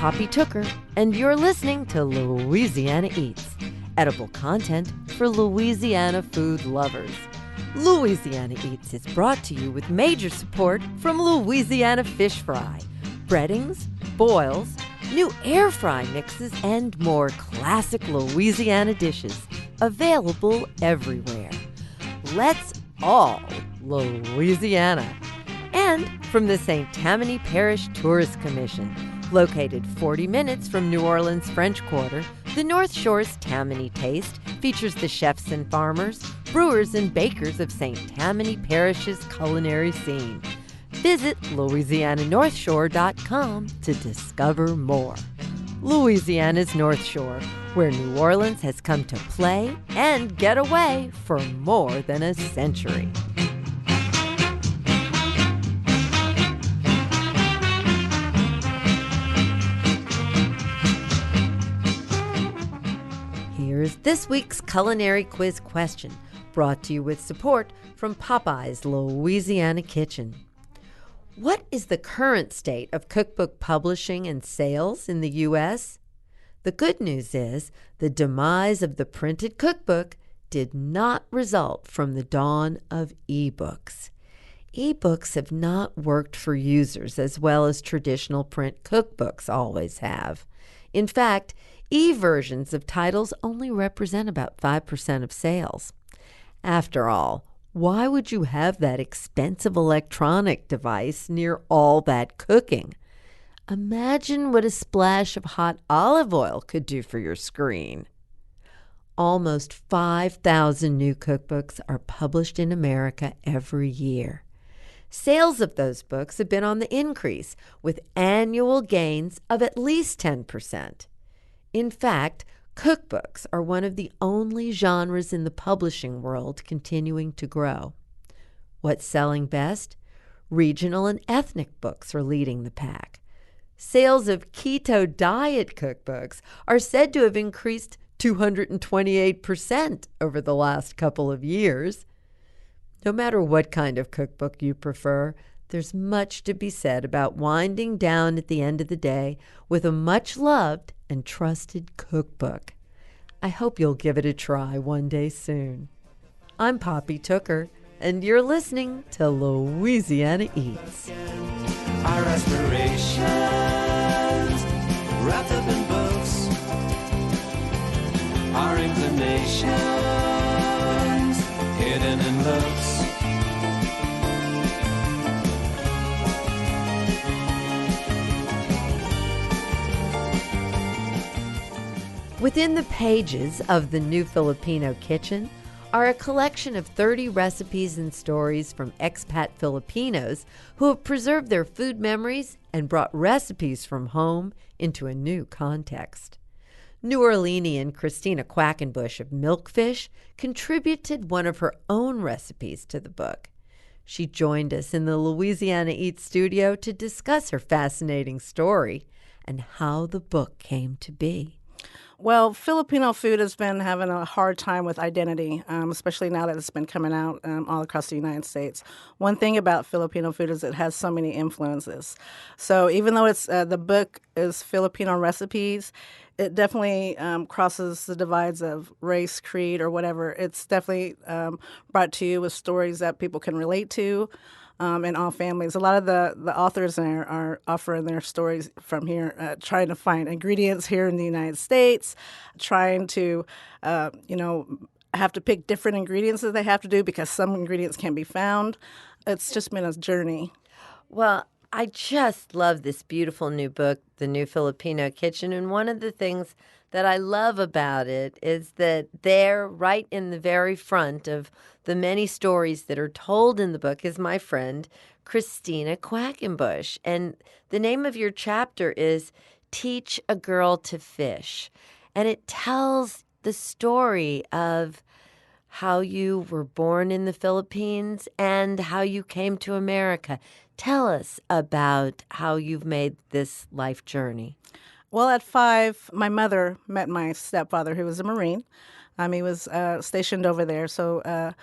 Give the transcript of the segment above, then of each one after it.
Poppy Tooker, and you're listening to Louisiana Eats, edible content for Louisiana food lovers. Louisiana Eats is brought to you with major support from Louisiana Fish Fry, breadings, boils, new air fry mixes, and more classic Louisiana dishes available everywhere. Let's all Louisiana. And from the St. Tammany Parish Tourist Commission, located 40 minutes from New Orleans' French Quarter, the North Shore's Tammany Taste features the chefs and farmers, brewers and bakers of St. Tammany Parish's culinary scene. Visit LouisianaNorthshore.com to discover more. Louisiana's North Shore, where New Orleans has come to play and get away for more than a century. Here's this week's culinary quiz question, brought to you with support from Popeye's Louisiana Kitchen. What is the current state of cookbook publishing and sales in the U.S.? The good news is the demise of the printed cookbook did not result from the dawn of ebooks. Ebooks have not worked for users as well as traditional print cookbooks always have. In fact, e-versions of titles only represent about 5% of sales. After all, why would you have that expensive electronic device near all that cooking? Imagine what a splash of hot olive oil could do for your screen. Almost 5,000 new cookbooks are published in America every year. Sales of those books have been on the increase, with annual gains of at least 10%. In fact, cookbooks are one of the only genres in the publishing world continuing to grow. What's selling best? Regional and ethnic books are leading the pack. Sales of keto diet cookbooks are said to have increased 228% over the last couple of years. No matter what kind of cookbook you prefer, there's much to be said about winding down at the end of the day with a much-loved and trusted cookbook. I hope you'll give it a try one day soon. I'm Poppy Tooker, and you're listening to Louisiana Eats. Our aspirations wrapped up in books, our inclinations hidden in looks. Within the pages of the New Filipino Kitchen are a collection of 30 recipes and stories from expat Filipinos who have preserved their food memories and brought recipes from home into a new context. New Orleanian Christina Quackenbush of Milkfish contributed one of her own recipes to the book. She joined us in the Louisiana Eats studio to discuss her fascinating story and how the book came to be. Well, Filipino food has been having a hard time with identity, especially now that it's been coming out all across the United States. One thing about Filipino food is it has so many influences. So even though it's the book is Filipino recipes, it definitely crosses the divides of race, creed, or whatever. It's definitely brought to you with stories that people can relate to. In all families. A lot of the authors there are offering their stories from here, trying to find ingredients here in the United States, trying to, have to pick different ingredients that they have to do because some ingredients can't be found. It's just been a journey. Well, I just love this beautiful new book, The New Filipino Kitchen, and one of the things that I love about it is that there, right in the very front of the many stories that are told in the book, is my friend Christina Quackenbush. And the name of your chapter is Teach a Girl to Fish. And it tells the story of how you were born in the Philippines and how you came to America. Tell us about how you've made this life journey. Well, at 5, my mother met my stepfather, who was a Marine. He was stationed over there, so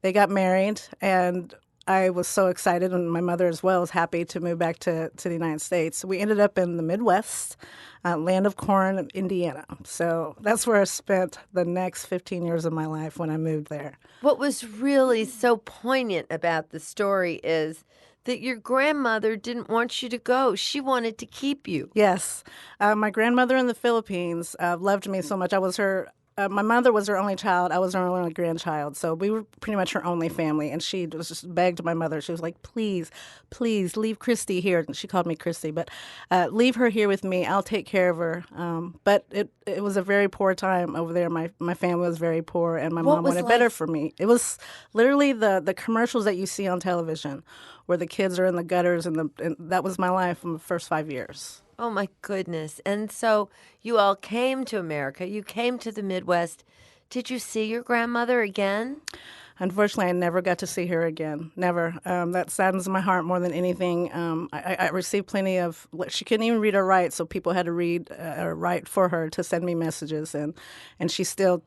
they got married. And I was so excited, and my mother as well was happy to move back to the United States. We ended up in the Midwest, land of corn, Indiana. So that's where I spent the next 15 years of my life when I moved there. What was really so poignant about the story is that your grandmother didn't want you to go. She wanted to keep you. Yes. My grandmother in the Philippines loved me so much. My mother was her only child. I was her only grandchild. So we were pretty much her only family. And she was just begged my mother. She was like, please, please leave Christy here. And she called me Christy, but leave her here with me. I'll take care of her. But it was a very poor time over there. My family was very poor, and my mom wanted better for me. It was literally the commercials that you see on television where the kids are in the gutters, and that was my life in the first 5 years. Oh, my goodness. And so you all came to America. You came to the Midwest. Did you see your grandmother again? Unfortunately, I never got to see her again. Never. That saddens my heart more than anything. I received plenty of. She couldn't even read or write, so people had to read or write for her to send me messages. And she still,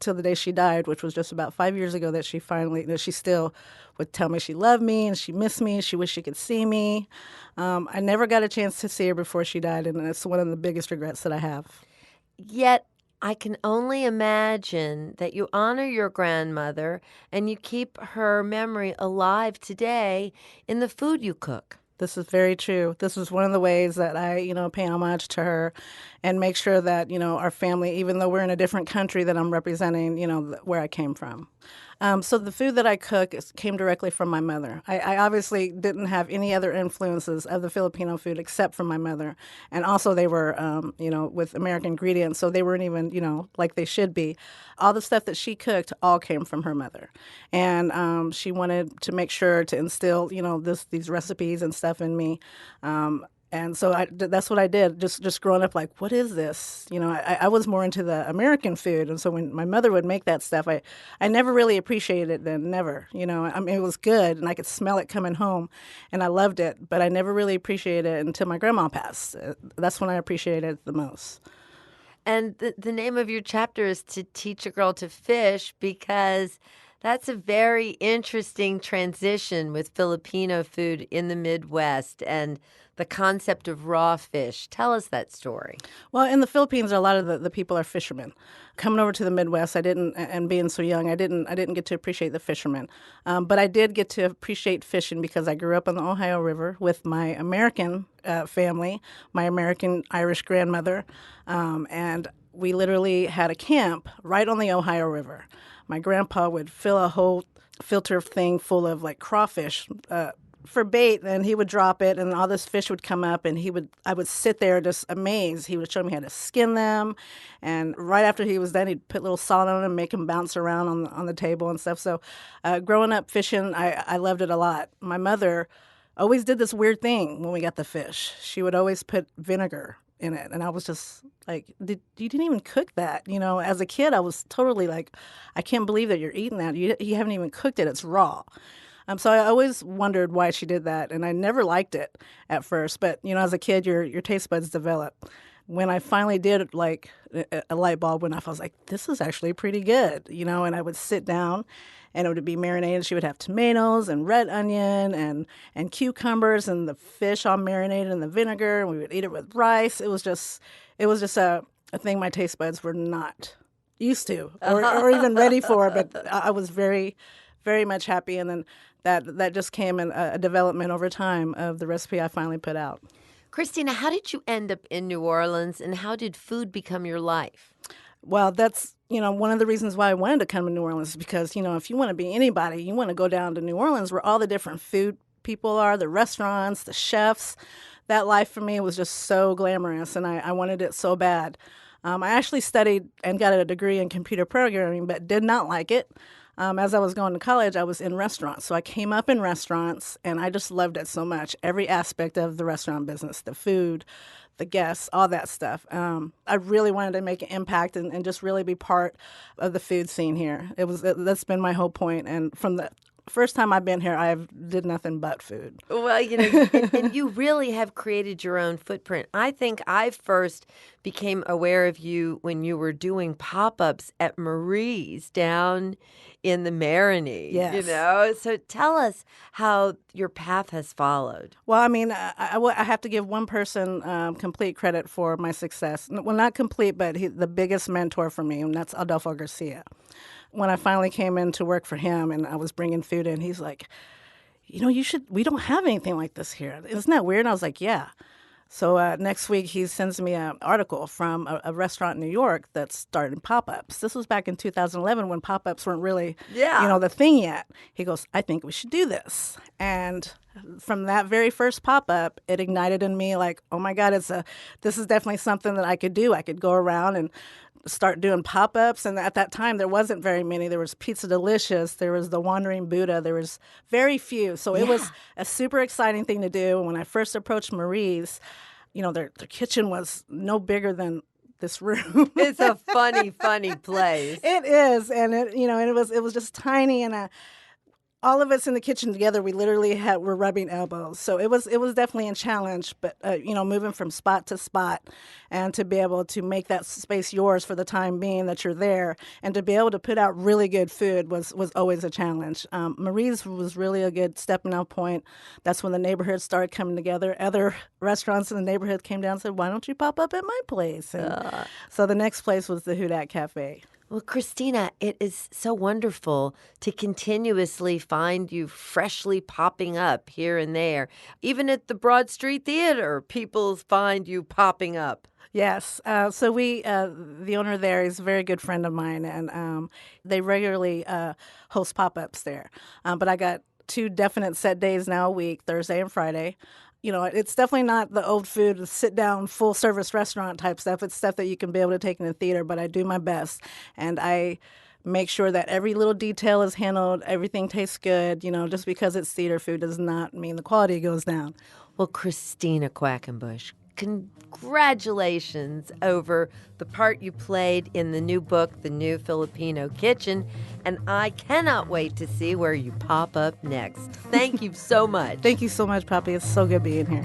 till the day she died, which was just about 5 years ago, that she still would tell me she loved me and she missed me. She wished she could see me. I never got a chance to see her before she died, and it's one of the biggest regrets that I have. Yet I can only imagine that you honor your grandmother and you keep her memory alive today in the food you cook. This is very true. This is one of the ways that I, pay homage to her and make sure that, our family, even though we're in a different country, that I'm representing, where I came from. So the food that I cook came directly from my mother. I obviously didn't have any other influences of the Filipino food except from my mother. And also they were, with American ingredients, so they weren't even, like they should be. All the stuff that she cooked all came from her mother. And she wanted to make sure to instill, these recipes and stuff in me. And so that's what I did, just growing up like, what is this? I was more into the American food. And so when my mother would make that stuff, I never really appreciated it then, never. I mean, it was good, and I could smell it coming home, and I loved it. But I never really appreciated it until my grandma passed. That's when I appreciated it the most. And the name of your chapter is To Teach a Girl to Fish, because that's a very interesting transition with Filipino food in the Midwest and the concept of raw fish. Tell us that story. Well, in the Philippines, a lot of the people are fishermen. Coming over to the Midwest, and being so young, I didn't get to appreciate the fishermen. But I did get to appreciate fishing because I grew up on the Ohio River with my American family, my American Irish grandmother, and we literally had a camp right on the Ohio River. My grandpa would fill a whole filter thing full of like crawfish for bait, and he would drop it, and all this fish would come up, and I would sit there just amazed. He would show me how to skin them, and right after he was done, he'd put a little salt on them, make them bounce around on the table and stuff. So growing up fishing, I loved it a lot. My mother always did this weird thing when we got the fish. She would always put vinegar in it, and I was just like, you didn't even cook that. As a kid, I was totally like, I can't believe that you're eating that. You haven't even cooked it. It's raw. So I always wondered why she did that, and I never liked it at first. But, as a kid, your taste buds develop. When I finally did, like, a light bulb went off, I was like, this is actually pretty good, and I would sit down, and it would be marinated. She would have tomatoes and red onion and cucumbers, and the fish all marinated in the vinegar, and we would eat it with rice. It was just a thing my taste buds were not used to or even ready for, but I was very, very much happy, and then that just came in a development over time of the recipe I finally put out. Christina, how did you end up in New Orleans, and how did food become your life? Well, that's, one of the reasons why I wanted to come to New Orleans is because, if you want to be anybody, you want to go down to New Orleans where all the different food people are, the restaurants, the chefs. That life for me was just so glamorous, and I wanted it so bad. I actually studied and got a degree in computer programming, but did not like it. As I was going to college, I was in restaurants. So I came up in restaurants, and I just loved it so much. Every aspect of the restaurant business, the food, the guests, all that stuff. I really wanted to make an impact and just really be part of the food scene here. That's been my whole point. And from the first time I've been here, I did nothing but food. Well, and you really have created your own footprint. I think I first became aware of you when you were doing pop-ups at Marie's down in the Maroney. Yes. So tell us how your path has followed. Well, I mean, I have to give one person complete credit for my success. Well, not complete, but the biggest mentor for me, and that's Adolfo Garcia. When I finally came in to work for him and I was bringing food in, he's like, we don't have anything like this here. Isn't that weird? And I was like, yeah. So next week, he sends me an article from a restaurant in New York that's starting pop-ups. This was back in 2011 when pop-ups weren't really, the thing yet. He goes, I think we should do this. And from that very first pop-up, it ignited in me like, oh my God, this is definitely something that I could do. I could go around and start doing pop-ups. And at that time, there wasn't very many. There was Pizza Delicious. There was the Wandering Buddha. There was very few. So it was a super exciting thing to do. When I first approached Marie's, their kitchen was no bigger than this room. It's a funny place. It is. And it was just tiny, and all of us in the kitchen together, we literally were rubbing elbows. So it was definitely a challenge, but moving from spot to spot and to be able to make that space yours for the time being that you're there, and to be able to put out really good food was always a challenge. Marie's was really a good stepping out point. That's when the neighborhood started coming together. Other restaurants in the neighborhood came down and said, why don't you pop up at my place? And so the next place was the Hudat Cafe. Well, Christina, it is so wonderful to continuously find you freshly popping up here and there. Even at the Broad Street Theater, people find you popping up. Yes. So the owner there is a very good friend of mine, and they regularly host pop-ups there. But I got 2 definite set days now a week, Thursday and Friday. It's definitely not the old food, sit-down, full-service restaurant type stuff. It's stuff that you can be able to take in the theater, but I do my best. And I make sure that every little detail is handled, everything tastes good. Just because it's theater food does not mean the quality goes down. Well, Christina Quackenbush, congratulations over the part you played in the new book, The New Filipino Kitchen, and I cannot wait to see where you pop up next. Thank you so much. Thank you so much, Poppy. It's so good being here.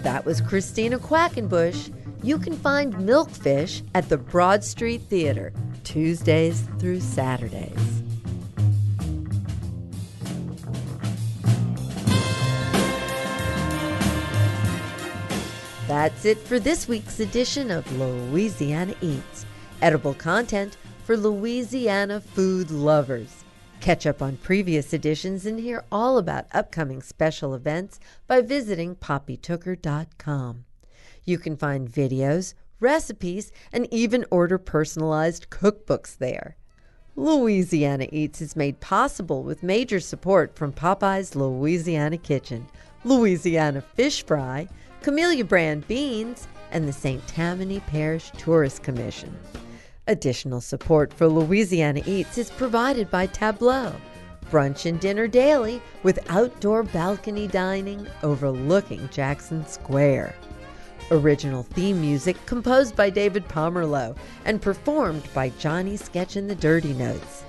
That was Christina Quackenbush. You can find Milkfish at the Broad Street Theater, Tuesdays through Saturdays. That's it for this week's edition of Louisiana Eats, edible content for Louisiana food lovers. Catch up on previous editions and hear all about upcoming special events by visiting poppytooker.com. You can find videos, recipes, and even order personalized cookbooks there. Louisiana Eats is made possible with major support from Popeye's Louisiana Kitchen, Louisiana Fish Fry, Camellia Brand Beans, and the St. Tammany Parish Tourist Commission. Additional support for Louisiana Eats is provided by Tableau, brunch and dinner daily with outdoor balcony dining overlooking Jackson Square. Original theme music composed by David Pomerleau and performed by Johnny Sketch and the Dirty Notes.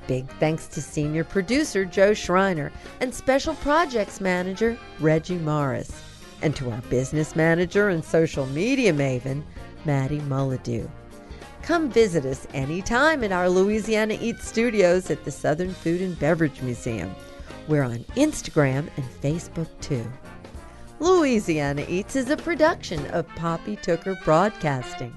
Big thanks to senior producer Joe Schreiner and special projects manager Reggie Morris, and to our business manager and social media maven, Maddie Mullidew. Come visit us anytime at our Louisiana Eats studios at the Southern Food and Beverage Museum. We're on Instagram and Facebook too. Louisiana Eats is a production of Poppy Tooker Broadcasting.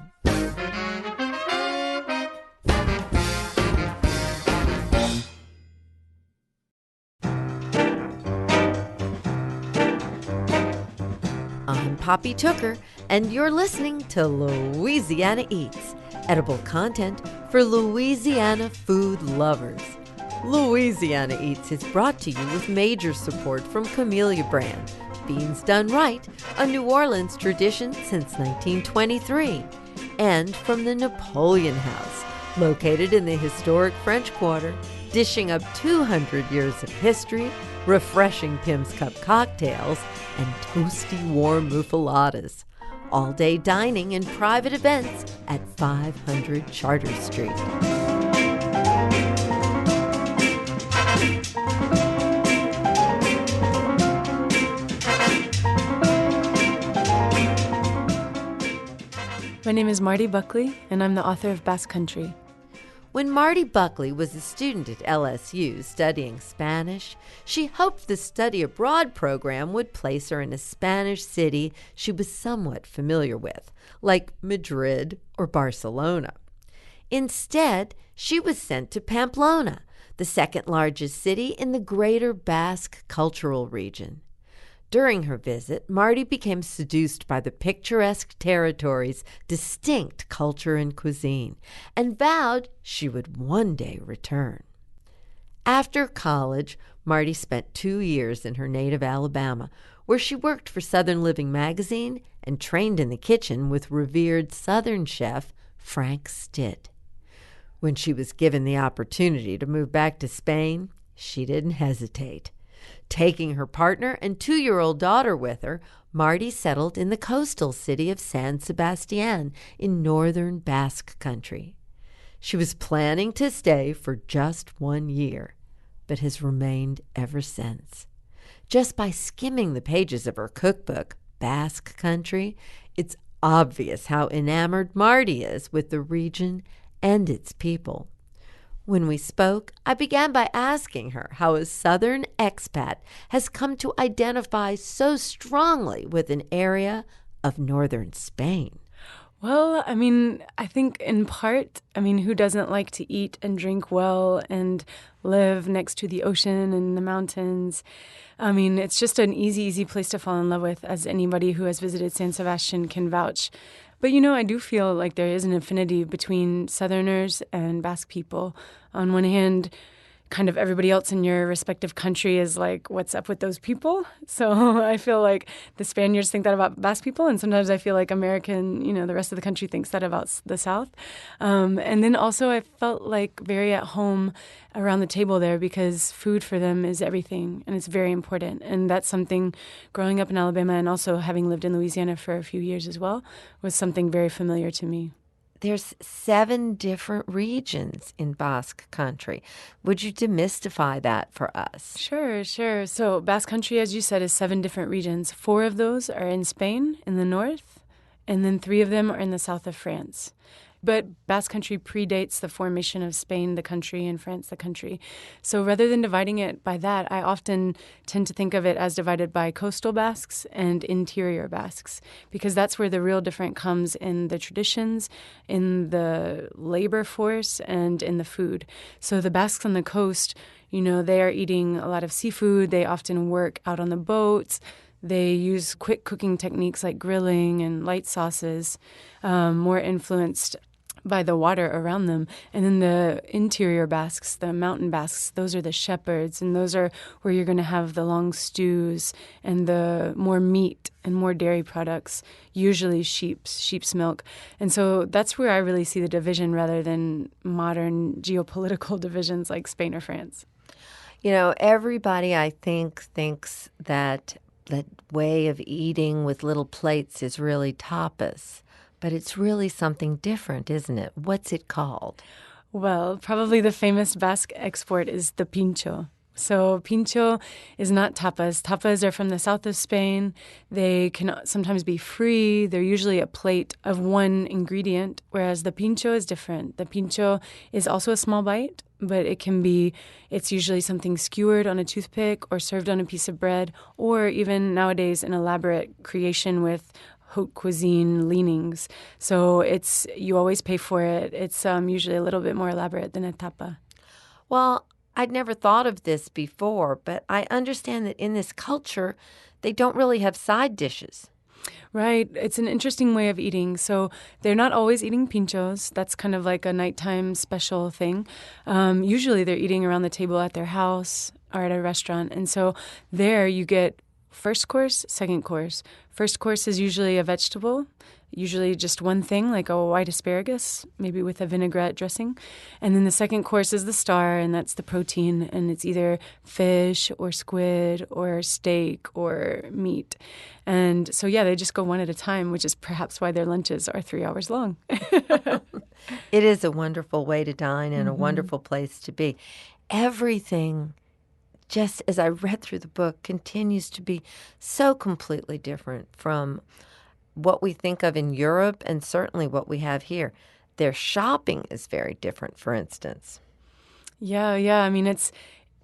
I'm Poppy Tooker, and you're listening to Louisiana Eats, edible content for Louisiana food lovers. Louisiana Eats is brought to you with major support from Camellia Brand, beans done right, a New Orleans tradition since 1923, and from the Napoleon House, located in the historic French Quarter, dishing up 200 years of history, refreshing Pim's Cup cocktails, and toasty warm muffulettas. all-day dining and private events at 500 Charter Street. My name is Marti Buckley, and I'm the author of Basque Country. When Marti Buckley was a student at LSU studying Spanish, she hoped the study abroad program would place her in a Spanish city she was somewhat familiar with, like Madrid or Barcelona. Instead, she was sent to Pamplona, the second largest city in the greater Basque cultural region. During her visit, Marti became seduced by the picturesque territory's distinct culture and cuisine, and vowed she would one day return. After college, Marti spent 2 years in her native Alabama, where she worked for Southern Living magazine and trained in the kitchen with revered Southern chef Frank Stitt. When she was given the opportunity to move back to Spain, she didn't hesitate. Taking her partner and 2-year-old daughter with her, Marti settled in the coastal city of San Sebastián in northern Basque Country. She was planning to stay for just 1 year, but has remained ever since. Just by skimming the pages of her cookbook, Basque Country, it's obvious how enamored Marti is with the region and its people. When we spoke, I began by asking her how a Southern expat has come to identify so strongly with an area of northern Spain. Well, I think in part, who doesn't like to eat and drink well and live next to the ocean and the mountains? It's just an easy place to fall in love with, as anybody who has visited San Sebastian can vouch. But, I do feel like there is an affinity between Southerners and Basque people. On one hand, kind of everybody else in your respective country is like, what's up with those people? So I feel like the Spaniards think that about Basque people, and sometimes I feel like American, the rest of the country thinks that about the South. And then also I felt like very at home around the table there because food for them is everything, and it's very important. And that's something growing up in Alabama and also having lived in Louisiana for a few years as well was something very familiar to me. There's 7 different regions in Basque Country. Would you demystify that for us? Sure. So Basque Country, as you said, is 7 different regions. 4 of those are in Spain, in the north, and then 3 of them are in the south of France. But Basque Country predates the formation of Spain, the country, and France, the country. So rather than dividing it by that, I often tend to think of it as divided by coastal Basques and interior Basques, because that's where the real difference comes in the traditions, in the labor force, and in the food. So the Basques on the coast, they are eating a lot of seafood. They often work out on the boats. They use quick cooking techniques like grilling and light sauces, more influenced by the water around them. And then the interior Basques, the mountain Basques, those are the shepherds, and those are where you're going to have the long stews and the more meat and more dairy products, usually sheep's milk. And so that's where I really see the division rather than modern geopolitical divisions like Spain or France. Everybody, I think, thinks that way of eating with little plates is really tapas. But it's really something different, isn't it? What's it called? Well, probably the famous Basque export is the pincho. So pincho is not tapas. Tapas are from the south of Spain. They can sometimes be free. They're usually a plate of one ingredient, whereas the pincho is different. The pincho is also a small bite, but it's usually something skewered on a toothpick or served on a piece of bread, or even nowadays an elaborate creation with haute cuisine leanings. So you always pay for it. It's usually a little bit more elaborate than a tapa. Well, I'd never thought of this before, but I understand that in this culture, they don't really have side dishes. Right. It's an interesting way of eating. So they're not always eating pinchos. That's kind of like a nighttime special thing. Usually they're eating around the table at their house or at a restaurant. And so there you get first course, second course. First course is usually a vegetable, usually just one thing, like a white asparagus, maybe with a vinaigrette dressing. And then the second course is the star, and that's the protein, and it's either fish or squid or steak or meat. And so, yeah, they just go one at a time, which is perhaps why their lunches are 3 hours long. It is a wonderful way to dine and a wonderful place to be. Everything, just as I read through the book, continues to be so completely different from what we think of in Europe and certainly what we have here. Their shopping is very different, for instance. Yeah. I mean,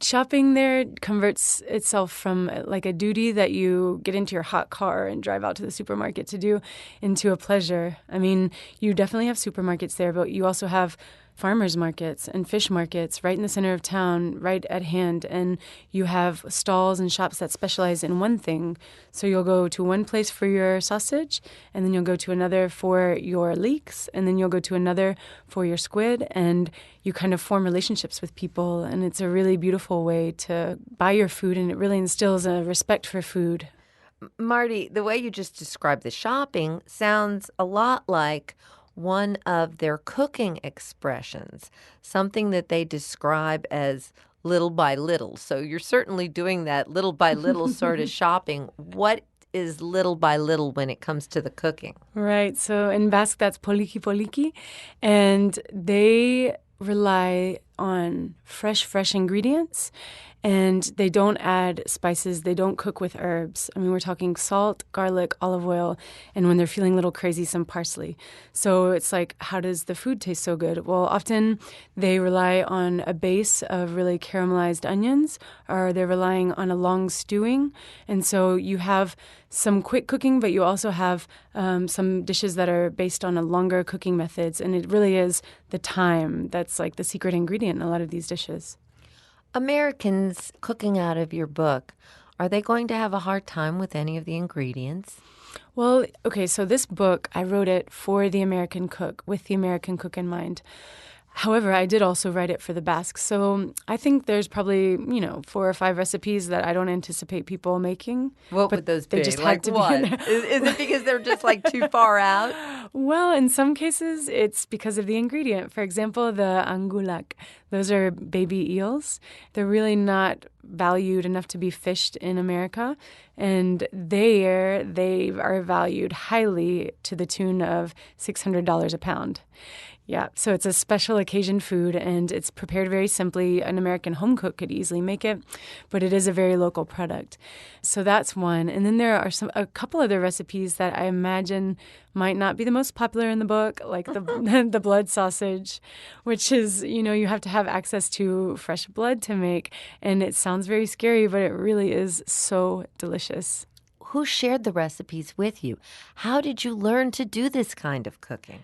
shopping there converts itself from like a duty that you get into your hot car and drive out to the supermarket to do into a pleasure. I mean, you definitely have supermarkets there, but you also have farmers markets and fish markets right in the center of town, right at hand. And you have stalls and shops that specialize in one thing. So you'll go to one place for your sausage, and then you'll go to another for your leeks, and then you'll go to another for your squid. And you kind of form relationships with people. And it's a really beautiful way to buy your food, and it really instills a respect for food. Marti, the way you just described the shopping sounds a lot like one of their cooking expressions, something that they describe as little by little. So you're certainly doing that little by little sort of shopping. What is little by little when it comes to the cooking? Right. So in Basque, that's poliki poliki. And they rely on fresh ingredients. And they don't add spices. They don't cook with herbs. I mean, we're talking salt, garlic, olive oil, and when they're feeling a little crazy, some parsley. So it's like, how does the food taste so good? Well, often they rely on a base of really caramelized onions, or they're relying on a long stewing. And so you have some quick cooking, but you also have some dishes that are based on a longer cooking methods. And it really is the time that's like the secret ingredient in a lot of these dishes. Americans cooking out of your book, are they going to have a hard time with any of the ingredients? Well, okay, so this book, I wrote it for the American cook, with the American cook in mind. However, I did also write it for the Basques. So I think there's probably, 4 or 5 recipes that I don't anticipate people making. What would those be? They just like had to what? be in there. Is it because they're just like too far out? Well, in some cases, it's because of the ingredient. For example, the angulak. Those are baby eels. They're really not valued enough to be fished in America. And they are valued highly to the tune of $600 a pound. Yeah, so it's a special occasion food, and it's prepared very simply. An American home cook could easily make it, but it is a very local product. So that's one. And then there are a couple other recipes that I imagine might not be the most popular in the book, like the blood sausage, which is, you have to have access to fresh blood to make. And it sounds very scary, but it really is so delicious. Who shared the recipes with you? How did you learn to do this kind of cooking?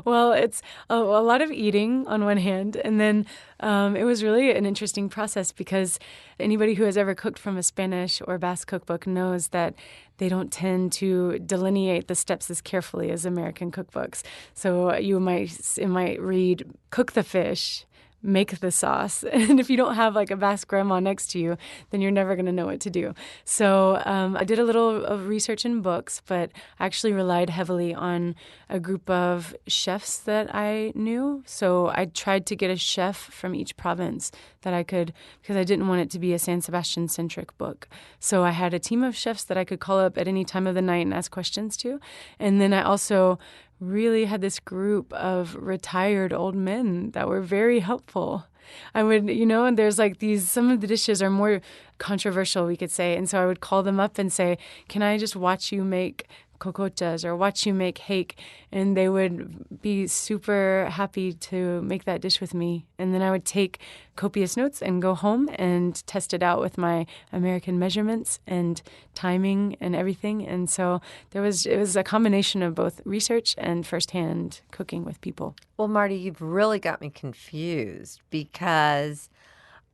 Well, it's a lot of eating on one hand, and then it was really an interesting process because anybody who has ever cooked from a Spanish or Basque cookbook knows that they don't tend to delineate the steps as carefully as American cookbooks. So it might read, cook the fish, make the sauce. And if you don't have like a Basque grandma next to you, then you're never going to know what to do. So I did a little of research in books, but I actually relied heavily on a group of chefs that I knew. So I tried to get a chef from each province that I could, because I didn't want it to be a San Sebastian-centric book. So I had a team of chefs that I could call up at any time of the night and ask questions to. And then I also really had this group of retired old men that were very helpful. I would, and there's like some of the dishes are more controversial, we could say. And so I would call them up and say, can I just watch you make cocotas or watch you make hake? And they would be super happy to make that dish with me. And then I would take copious notes and go home and test it out with my American measurements and timing and everything. And so it was a combination of both research and firsthand cooking with people. Well, Marti, you've really got me confused because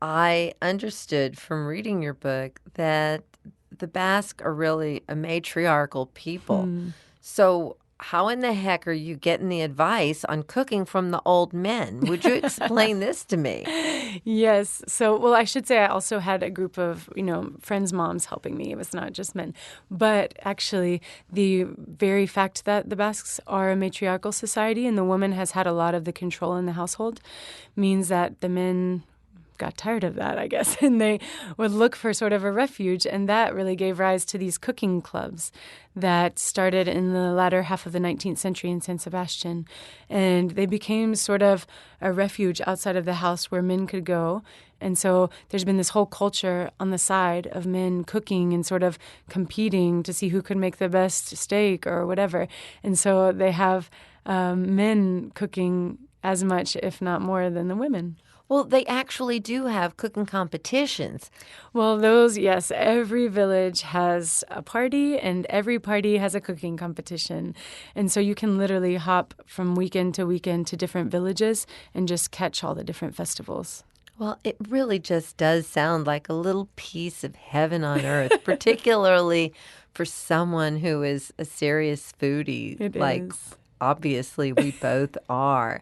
I understood from reading your book that the Basque are really a matriarchal people. So how in the heck are you getting the advice on cooking from the old men? Would you explain this to me? Yes. So, well, I should say I also had a group of, friends' moms helping me. It was not just men. But actually, the very fact that the Basques are a matriarchal society and the woman has had a lot of the control in the household means that the men got tired of that, I guess, and they would look for sort of a refuge. And that really gave rise to these cooking clubs that started in the latter half of the 19th century in San Sebastian. And they became sort of a refuge outside of the house where men could go. And so there's been this whole culture on the side of men cooking and sort of competing to see who could make the best steak or whatever. And so they have men cooking as much, if not more, than the women. Well, they actually do have cooking competitions. Well, those, yes, every village has a party and every party has a cooking competition. And so you can literally hop from weekend to different villages and just catch all the different festivals. Well, it really just does sound like a little piece of heaven on earth, particularly for someone who is a serious foodie. It like, is. Obviously, we both are.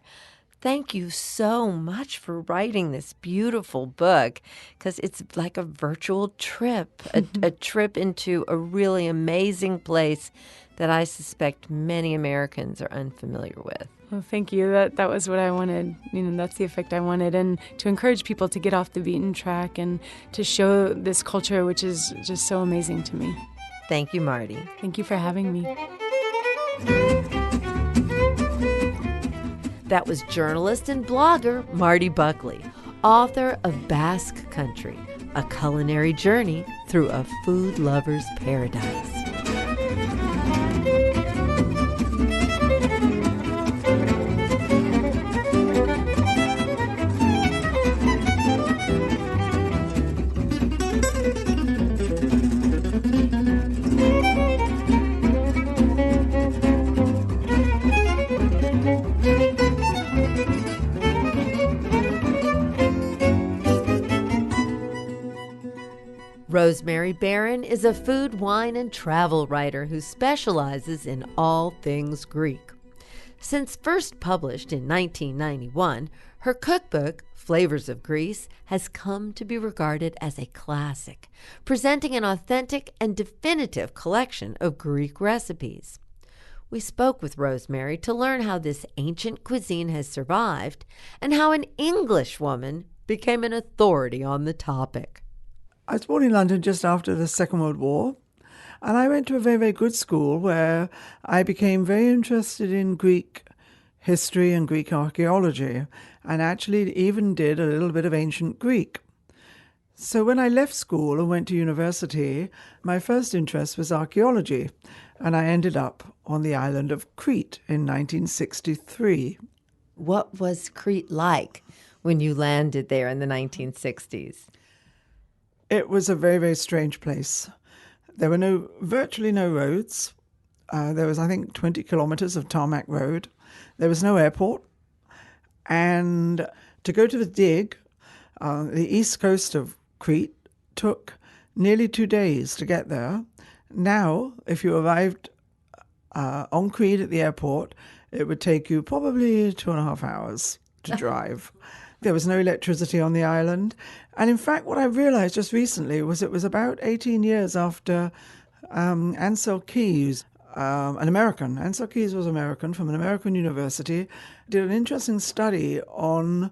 Thank you so much for writing this beautiful book, because it's like a virtual trip, a trip into a really amazing place that I suspect many Americans are unfamiliar with. Well, thank you. That was what I wanted. That's the effect I wanted. And to encourage people to get off the beaten track and to show this culture, which is just so amazing to me. Thank you, Marti. Thank you for having me. That was journalist and blogger Marti Buckley, author of Basque Country, a culinary journey through a food lover's paradise. Rosemary Barron is a food, wine, and travel writer who specializes in all things Greek. Since first published in 1991, her cookbook, Flavors of Greece, has come to be regarded as a classic, presenting an authentic and definitive collection of Greek recipes. We spoke with Rosemary to learn how this ancient cuisine has survived and how an English woman became an authority on the topic. I was born in London just after the Second World War, and I went to a very, very good school where I became very interested in Greek history and Greek archaeology, and actually even did a little bit of ancient Greek. So when I left school and went to university, my first interest was archaeology, and I ended up on the island of Crete in 1963. What was Crete like when you landed there in the 1960s? It was a very, very strange place. There were virtually no roads. There was, I think, 20 kilometers of tarmac road. There was no airport. And to go to the dig, the east coast of Crete took nearly 2 days to get there. Now, if you arrived on Crete at the airport, it would take you probably 2.5 hours to drive. There was no electricity on the island. And in fact, what I realized just recently was it was about 18 years after Ansel Keys, an American. Ansel Keys was American from an American university, did an interesting study on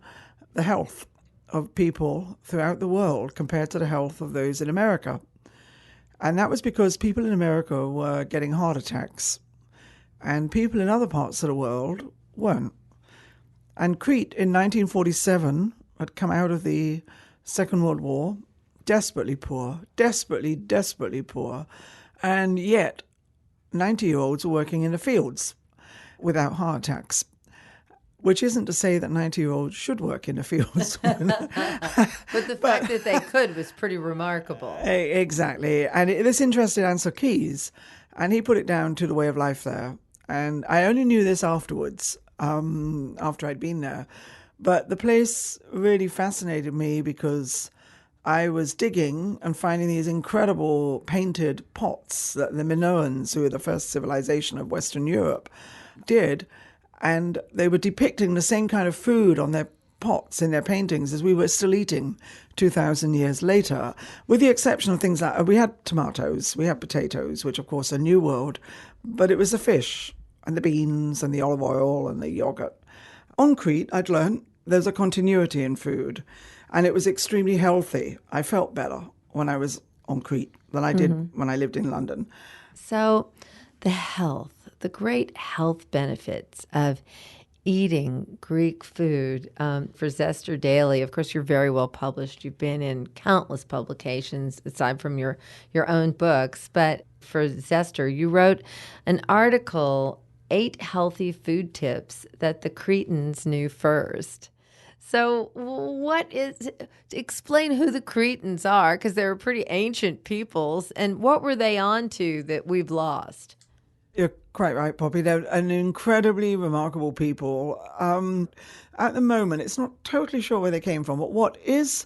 the health of people throughout the world compared to the health of those in America. And that was because people in America were getting heart attacks and people in other parts of the world weren't. And Crete in 1947 had come out of the Second World War, desperately poor, desperately poor, and yet 90-year-olds were working in the fields without heart attacks, which isn't to say that 90-year-olds should work in the fields. But the fact that they could was pretty remarkable. Exactly. And this interested Ansel Keys, and he put it down to the way of life there. And I only knew this afterwards, after I'd been there. But the place really fascinated me because I was digging and finding these incredible painted pots that the Minoans, who were the first civilization of Western Europe, did. And they were depicting the same kind of food on their pots in their paintings as we were still eating 2,000 years later, with the exception of things like we had tomatoes, we had potatoes, which of course are New World, but it was the fish and the beans and the olive oil and the yogurt. On Crete, I'd learned there's a continuity in food, and it was extremely healthy. I felt better when I was on Crete than I did when I lived in London. So the great health benefits of eating Greek food for Zester Daily. Of course, you're very well published. You've been in countless publications aside from your own books. But for Zester, you wrote an article, 8 Healthy Food Tips That the Cretans Knew First. So explain who the Cretans are, because they're pretty ancient peoples, and what were they onto that we've lost? You're quite right, Poppy. They're an incredibly remarkable people. At the moment, it's not totally sure where they came from, but what is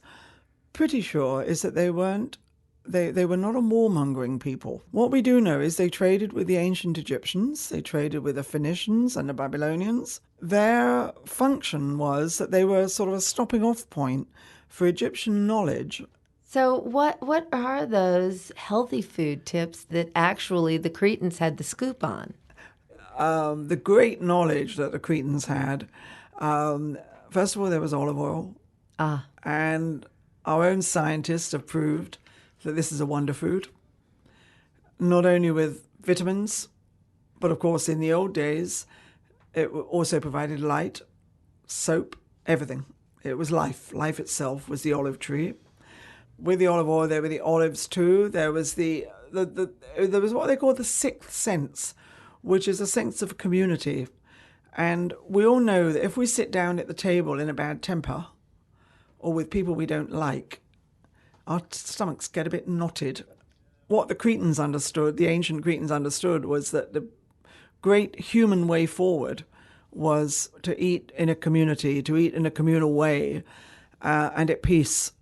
pretty sure is that they were not a warmongering people. What we do know is they traded with the ancient Egyptians, they traded with the Phoenicians and the Babylonians. Their function was that they were sort of a stopping off point for Egyptian knowledge. So what are those healthy food tips that actually the Cretans had the scoop on? The great knowledge that the Cretans had, first of all, there was olive oil. And our own scientists have proved that this is a wonder food, not only with vitamins, but of course in the old days, it also provided light, soap, everything. It was life. Life itself was the olive tree. With the olive oil, there were the olives too. There was there was what they call the sixth sense, which is a sense of community. And we all know that if we sit down at the table in a bad temper or with people we don't like, our stomachs get a bit knotted. What the Cretans understood, the ancient Cretans understood, was that the great human way forward was to eat in a community, to eat in a communal way, and at peace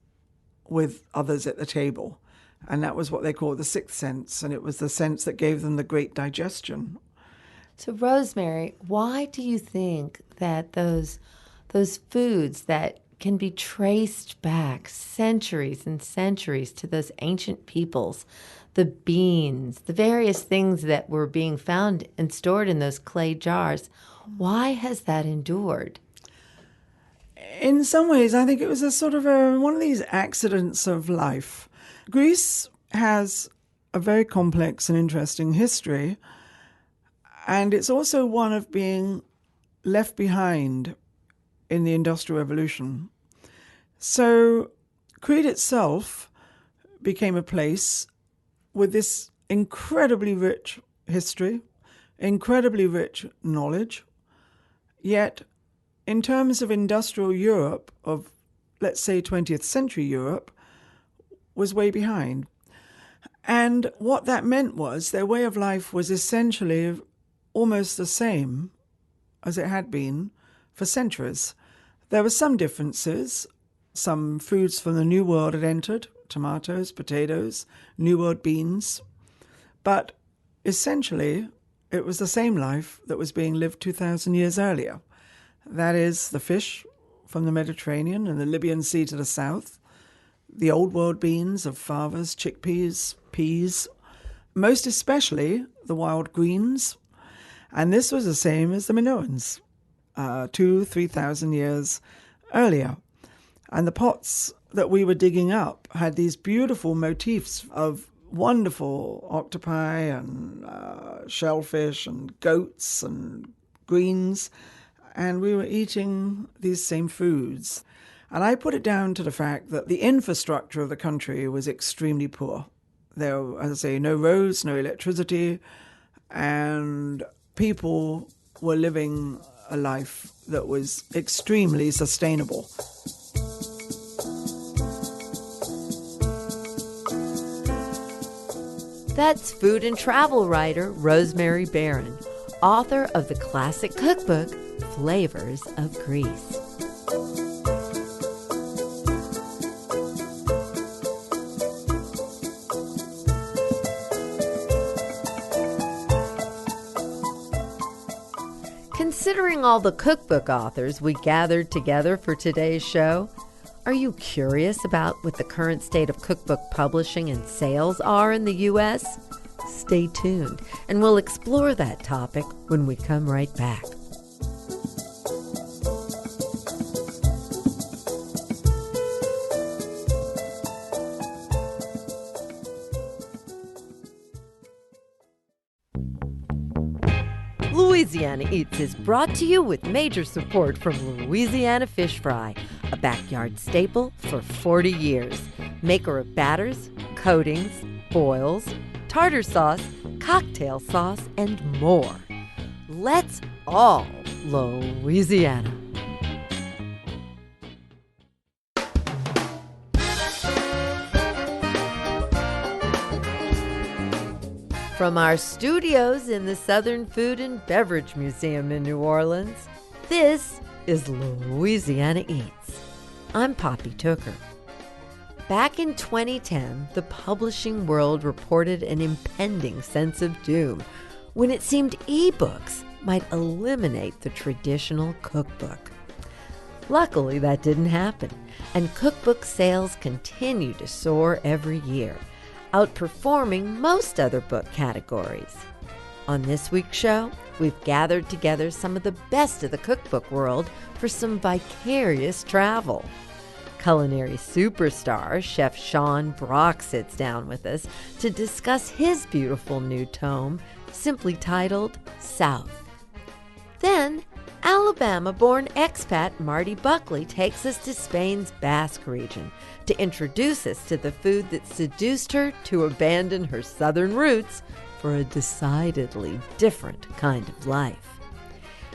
with others at the table. And that was what they called the sixth sense, and it was the sense that gave them the great digestion. So, Rosemary, why do you think that those foods that can be traced back centuries and centuries to those ancient peoples, the beans, the various things that were being found and stored in those clay jars, why has that endured? In some ways, I think it was a sort of one of these accidents of life. Greece has a very complex and interesting history, and it's also one of being left behind in the Industrial Revolution. So Crete itself became a place with this incredibly rich history, incredibly rich knowledge, yet in terms of industrial Europe, of, let's say, 20th century Europe, was way behind. And what that meant was their way of life was essentially almost the same as it had been for centuries. There were some differences. Some foods from the New World had entered, tomatoes, potatoes, New World beans. But essentially, it was the same life that was being lived 2,000 years earlier. That is the fish from the Mediterranean and the Libyan Sea to the south, the old world beans of favas, chickpeas, peas, most especially the wild greens. And this was the same as the Minoans, 2,000-3,000 years earlier. And the pots that we were digging up had these beautiful motifs of wonderful octopi and shellfish and goats and greens. And we were eating these same foods. And I put it down to the fact that the infrastructure of the country was extremely poor. There were, as I say, no roads, no electricity, and people were living a life that was extremely sustainable. That's food and travel writer Rosemary Barron, author of the classic cookbook, Flavors of Greece. Considering all the cookbook authors we gathered together for today's show, are you curious about what the current state of cookbook publishing and sales are in the U.S.? Stay tuned, and we'll explore that topic when we come right back. Louisiana Eats is brought to you with major support from Louisiana Fish Fry, a backyard staple for 40 years. Maker of batters, coatings, boils, tartar sauce, cocktail sauce, and more. Let's all Louisiana. From our studios in the Southern Food and Beverage Museum in New Orleans, this is Louisiana Eats. I'm Poppy Tooker. Back in 2010, the publishing world reported an impending sense of doom when it seemed ebooks might eliminate the traditional cookbook. Luckily, that didn't happen, and cookbook sales continue to soar every year, outperforming most other book categories. On this week's show, we've gathered together some of the best of the cookbook world for some vicarious travel. Culinary superstar Chef Sean Brock sits down with us to discuss his beautiful new tome, simply titled South. Then, Alabama-born expat Marti Buckley takes us to Spain's Basque region to introduce us to the food that seduced her to abandon her southern roots for a decidedly different kind of life.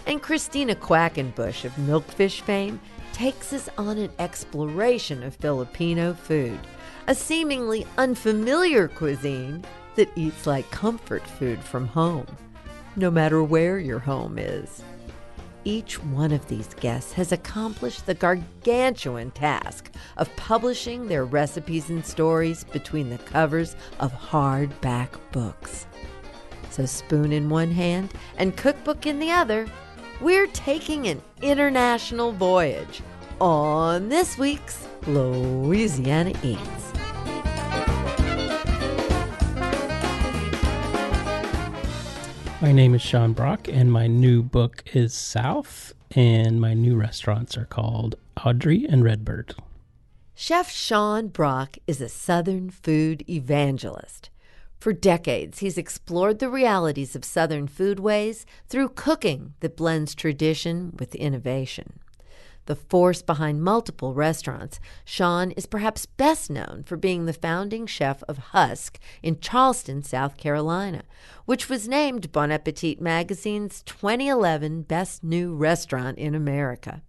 And Christina Quackenbush of Milkfish fame takes us on an exploration of Filipino food, a seemingly unfamiliar cuisine that eats like comfort food from home, no matter where your home is. Each one of these guests has accomplished the gargantuan task of publishing their recipes and stories between the covers of hardback books. So spoon in one hand and cookbook in the other, we're taking an international voyage on this week's Louisiana Eats. My name is Sean Brock, and my new book is South, and my new restaurants are called Audrey and Redbird. Chef Sean Brock is a Southern food evangelist. For decades, he's explored the realities of Southern foodways through cooking that blends tradition with innovation. The force behind multiple restaurants, Sean is perhaps best known for being the founding chef of Husk in Charleston, South Carolina, which was named Bon Appetit magazine's 2011 Best New Restaurant in America.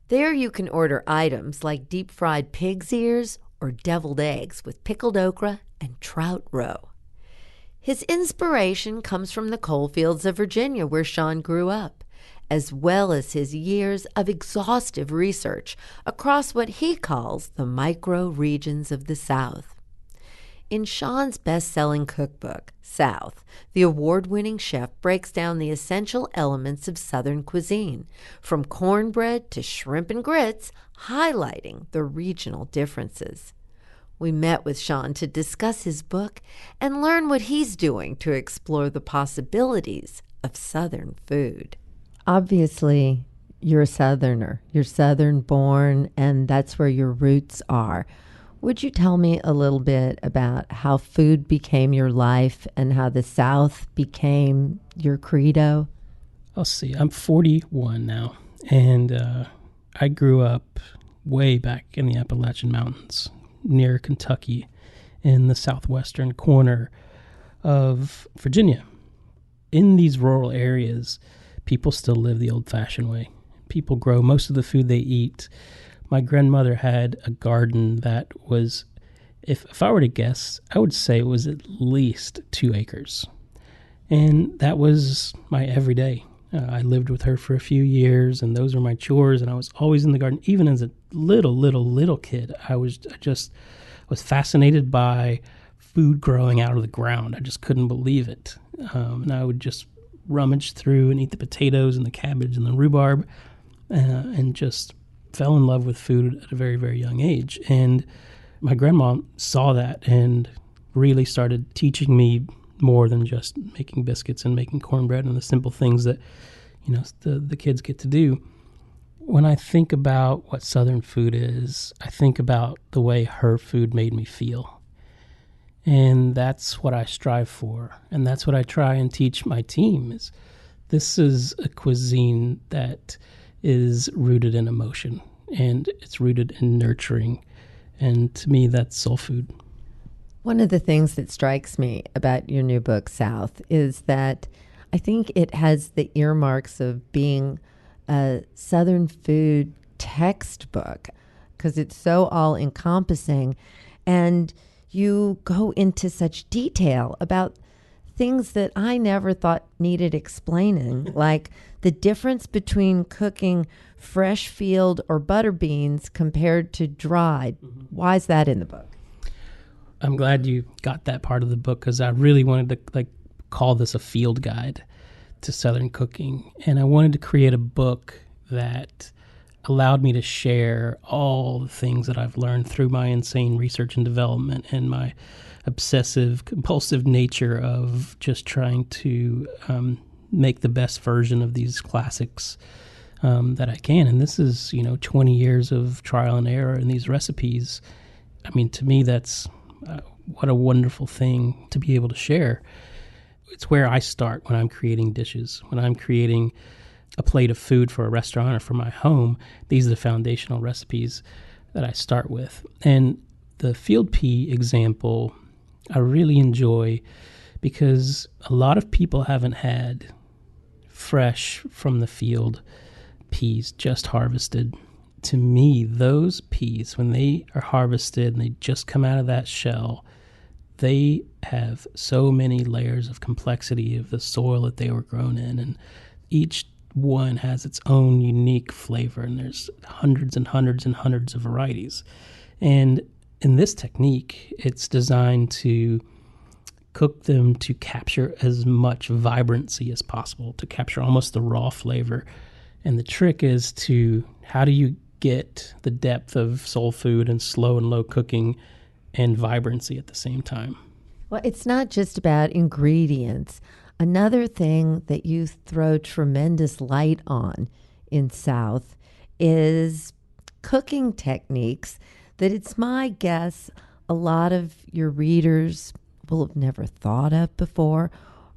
There you can order items like deep-fried pig's ears or deviled eggs with pickled okra and trout roe. His inspiration comes from the coal fields of Virginia where Sean grew up, as well as his years of exhaustive research across what he calls the micro-regions of the South. In Sean's best-selling cookbook, South, the award-winning chef breaks down the essential elements of Southern cuisine, from cornbread to shrimp and grits, highlighting the regional differences. We met with Sean to discuss his book and learn what he's doing to explore the possibilities of Southern food. Obviously, you're a Southerner. You're Southern born, and that's where your roots are. Would you tell me a little bit about how food became your life and how the South became your credo? I'll see. I'm 41 now, and I grew up way back in the Appalachian Mountains near Kentucky in the southwestern corner of Virginia. In these rural areas, people still live the old-fashioned way. People grow most of the food they eat. My grandmother had a garden that was, if I were to guess, I would say it was at least 2 acres. And that was my everyday. I lived with her for a few years, and those were my chores, and I was always in the garden. Even as a little kid, I was fascinated by food growing out of the ground. I just couldn't believe it. And I would just rummage through and eat the potatoes and the cabbage and the rhubarb, and just fell in love with food at a very, very young age. And my grandma saw that and really started teaching me more than just making biscuits and making cornbread and the simple things that, the kids get to do. When I think about what Southern food is, I think about the way her food made me feel. And that's what I strive for. And that's what I try and teach my team is this is a cuisine that is rooted in emotion and it's rooted in nurturing. And to me, that's soul food. One of the things that strikes me about your new book, South, is that I think it has the earmarks of being a Southern food textbook because it's so all-encompassing. And you go into such detail about things that I never thought needed explaining, like the difference between cooking fresh field or butter beans compared to dried. Why is that in the book? I'm glad you got that part of the book because I really wanted to call this a field guide to Southern cooking. And I wanted to create a book that allowed me to share all the things that I've learned through my insane research and development and my obsessive, compulsive nature of just trying to make the best version of these classics that I can. And this is, 20 years of trial and error in these recipes. I mean, to me, that's what a wonderful thing to be able to share. It's where I start when I'm creating dishes. When I'm creating a plate of food for a restaurant or for my home, these are the foundational recipes that I start with. And the field pea example, I really enjoy because a lot of people haven't had fresh from the field peas just harvested. To me, those peas, when they are harvested and they just come out of that shell, they have so many layers of complexity of the soil that they were grown in. And each one has its own unique flavor. And there's hundreds and hundreds and hundreds of varieties. And in this technique, it's designed to cook them to capture as much vibrancy as possible, to capture almost the raw flavor. And the trick is how do you get the depth of soul food and slow and low cooking and vibrancy at the same time? Well, it's not just about ingredients. Another thing that you throw tremendous light on in South is cooking techniques that it's my guess a lot of your readers will have never thought of before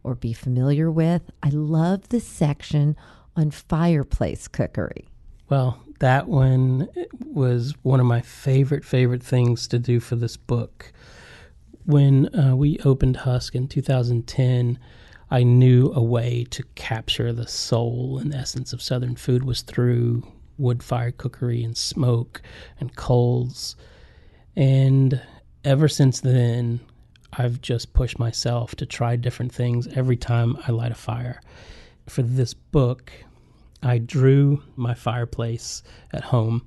or be familiar with. I love the section on fireplace cookery. Well, that one was one of my favorite things to do for this book. When we opened Husk in 2010, I knew a way to capture the soul and essence of Southern food was through wood-fired cookery and smoke and coals. And ever since then, I've just pushed myself to try different things every time I light a fire. For this book, I drew my fireplace at home.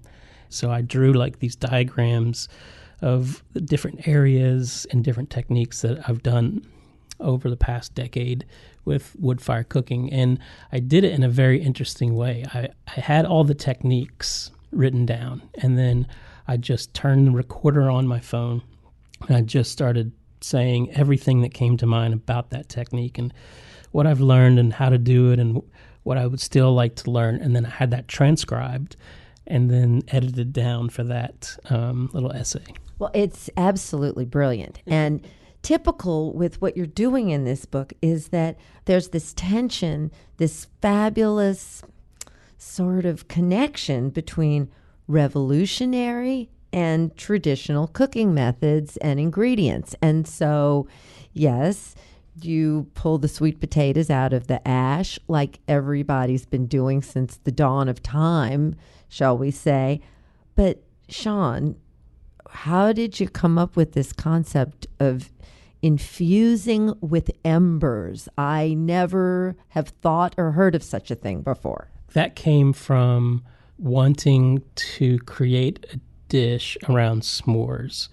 So I drew these diagrams of the different areas and different techniques that I've done over the past decade with wood-fired cooking. And I did it in a very interesting way. I had all the techniques written down, and then I just turned the recorder on my phone, and I just started saying everything that came to mind about that technique and what I've learned and how to do it and what I would still like to learn. And then I had that transcribed and then edited down for that little essay. Well, it's absolutely brilliant. And typical with what you're doing in this book is that there's this tension, this fabulous sort of connection between revolutionary and traditional cooking methods and ingredients. And so, yes, you pull the sweet potatoes out of the ash like everybody's been doing since the dawn of time, shall we say. But Sean, how did you come up with this concept of infusing with embers? I never have thought or heard of such a thing before. That came from wanting to create a dish around s'mores.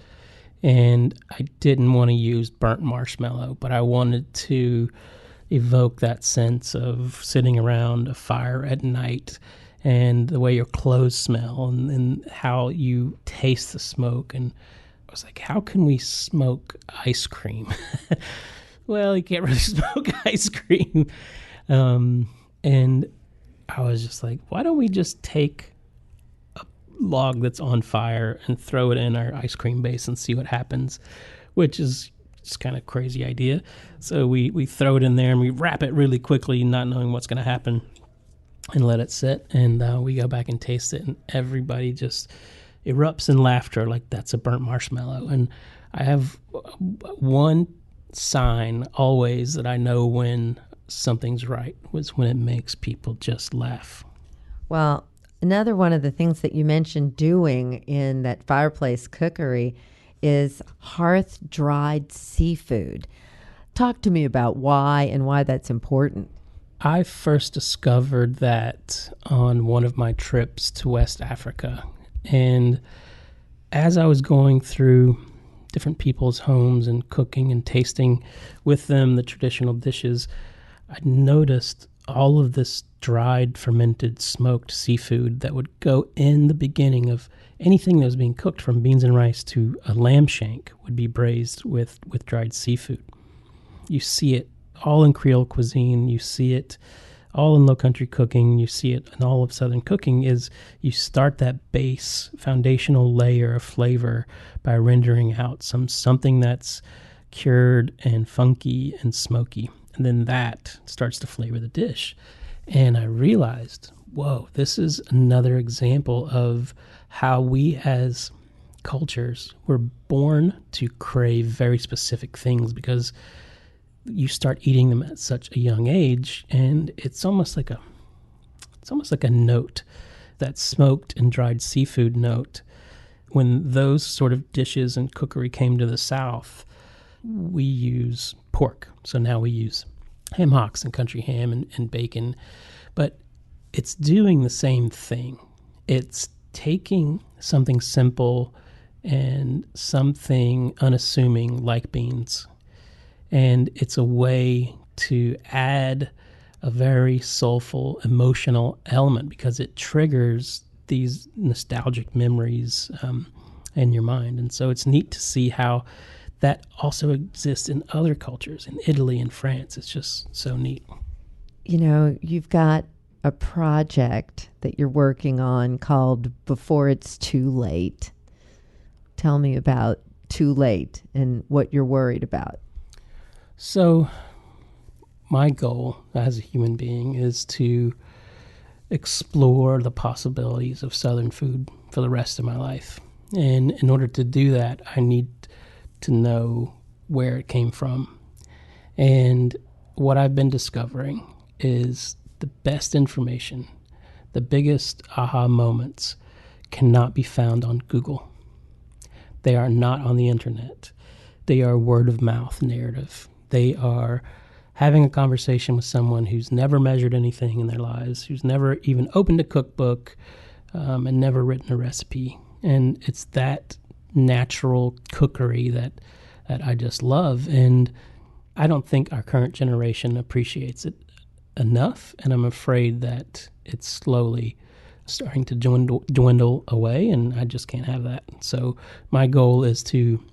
And I didn't want to use burnt marshmallow, but I wanted to evoke that sense of sitting around a fire at night and the way your clothes smell and how you taste the smoke. And I was like, how can we smoke ice cream? Well, you can't really smoke ice cream. And I was just like, why don't we just take a log that's on fire and throw it in our ice cream base and see what happens, which is just kind of crazy idea. So we throw it in there and we wrap it really quickly, not knowing what's going to happen, and let it sit. And we go back and taste it, and everybody just erupts in laughter like that's a burnt marshmallow. And I have one sign always that I know when something's right was when it makes people just laugh. Well, another one of the things that you mentioned doing in that fireplace cookery is hearth-dried seafood. Talk to me about why and why that's important. I first discovered that on one of my trips to West Africa. And as I was going through different people's homes and cooking and tasting with them the traditional dishes, I noticed all of this dried, fermented, smoked seafood that would go in the beginning of anything that was being cooked, from beans and rice to a lamb shank, would be braised with dried seafood. You see it all in Creole cuisine. You see it all in Low Country cooking. You see it in all of Southern cooking. Is you start that base foundational layer of flavor by rendering out something that's cured and funky and smoky. And then that starts to flavor the dish. And I realized, whoa, this is another example of how we as cultures were born to crave very specific things, because you start eating them at such a young age, and it's almost like a note, that smoked and dried seafood note. When those sort of dishes and cookery came to the South, we use pork. So now we use ham hocks and country ham and bacon. But it's doing the same thing. It's taking something simple and something unassuming like beans, and it's a way to add a very soulful, emotional element, because it triggers these nostalgic memories in your mind. And so it's neat to see how that also exists in other cultures, in Italy and France. It's just so neat. You know, you've got a project that you're working on called Before It's Too Late. Tell me about too late and what you're worried about. So my goal as a human being is to explore the possibilities of Southern food for the rest of my life. And in order to do that, I need to know where it came from. And what I've been discovering is the best information, the biggest aha moments cannot be found on Google. They are not on the internet. They are word of mouth narrative. They are having a conversation with someone who's never measured anything in their lives, who's never even opened a cookbook, and never written a recipe. And it's that natural cookery that I just love. And I don't think our current generation appreciates it enough. And I'm afraid that it's slowly starting to dwindle away, and I just can't have that. So my goal is to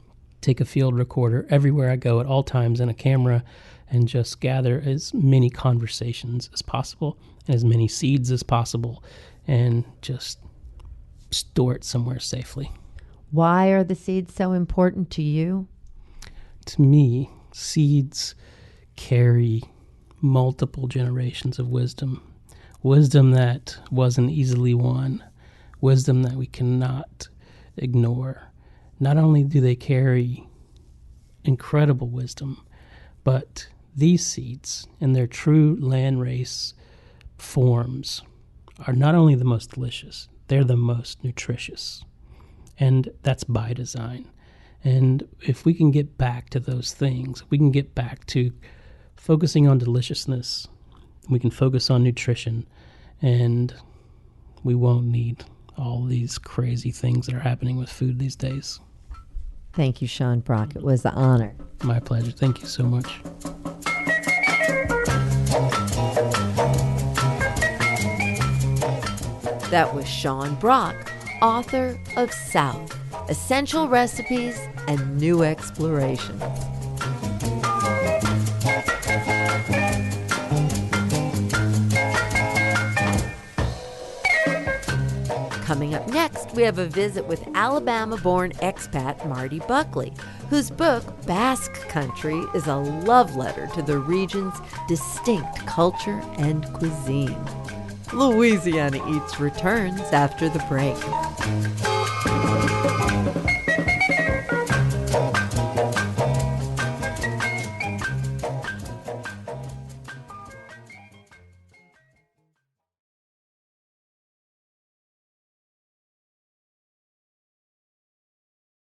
take a field recorder everywhere I go at all times and a camera, and just gather as many conversations as possible and as many seeds as possible, and just store it somewhere safely. Why are the seeds so important to you? To me, seeds carry multiple generations of wisdom that wasn't easily won, wisdom that we cannot ignore. Not only do they carry incredible wisdom, but these seeds in their true landrace forms are not only the most delicious, they're the most nutritious. And that's by design. And if we can get back to those things, we can get back to focusing on deliciousness, we can focus on nutrition, and we won't need all these crazy things that are happening with food these days. Thank you, Sean Brock. It was an honor. My pleasure. Thank you so much. That was Sean Brock, author of South, Essential Recipes and New Explorations. Coming up next, we have a visit with Alabama-born expat Marti Buckley, whose book, Basque Country, is a love letter to the region's distinct culture and cuisine. Louisiana Eats returns after the break.